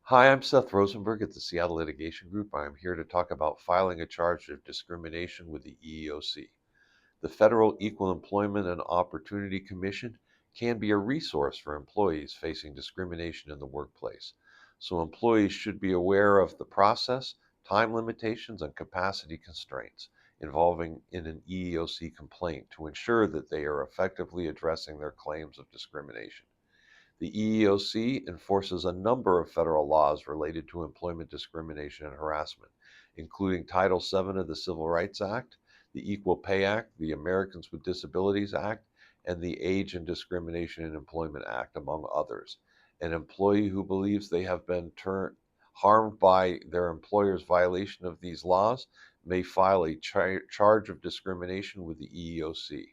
Hi, I'm Seth Rosenberg at the Seattle Litigation Group. I am here to talk about filing a charge of discrimination with the EEOC. The Federal Equal Employment and Opportunity Commission can be a resource for employees facing discrimination in the workplace. So employees should be aware of the process, time limitations, and capacity constraints involving in an EEOC complaint to ensure that they are effectively addressing their claims of discrimination. The EEOC enforces a number of federal laws related to employment discrimination and harassment, including Title VII of the Civil Rights Act, the Equal Pay Act, the Americans with Disabilities Act, and the Age and Discrimination in Employment Act, among others. An employee who believes they have been harmed by their employer's violation of these laws may file a charge of discrimination with the EEOC.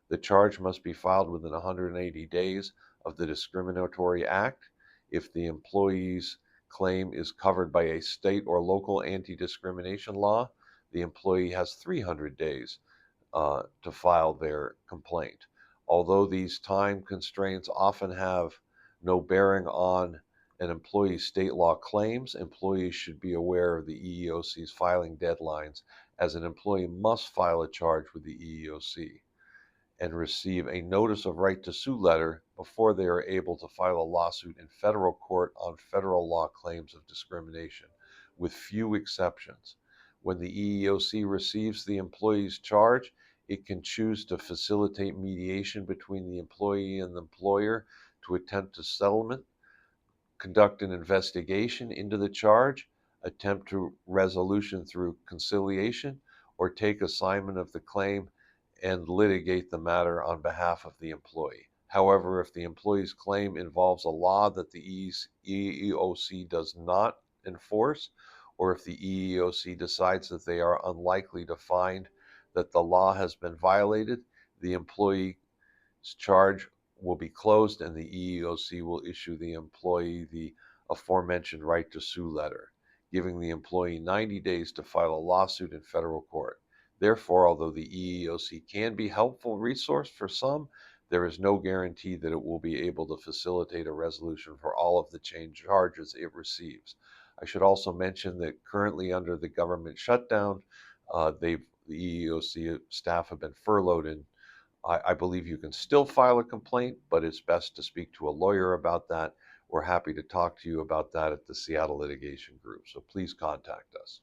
The charge must be filed within 180 days of the discriminatory act. If the employee's claim is covered by a state or local anti-discrimination law, the employee has 300 days to file their complaint. Although these time constraints often have no bearing on an employee's state law claims, employees should be aware of the EEOC's filing deadlines, as an employee must file a charge with the EEOC and receive a notice of right to sue letter before they are able to file a lawsuit in federal court on federal law claims of discrimination, with few exceptions. When the EEOC receives the employee's charge, it can choose to facilitate mediation between the employee and the employer to attempt a settlement, conduct an investigation into the charge, attempt to resolution through conciliation, or take assignment of the claim and litigate the matter on behalf of the employee. However, if the employee's claim involves a law that the EEOC does not enforce, or if the EEOC decides that they are unlikely to find that the law has been violated, the employee's charge will be closed and the EEOC will issue the employee the aforementioned right to sue letter, giving the employee 90 days to file a lawsuit in federal court. Therefore, although the EEOC can be a helpful resource for some, there is no guarantee that it will be able to facilitate a resolution for all of the charges it receives. I should also mention that currently under the government shutdown, the EEOC staff have been furloughed, and I believe you can still file a complaint, but it's best to speak to a lawyer about that. We're happy to talk to you about that at the Seattle Litigation Group, so please contact us.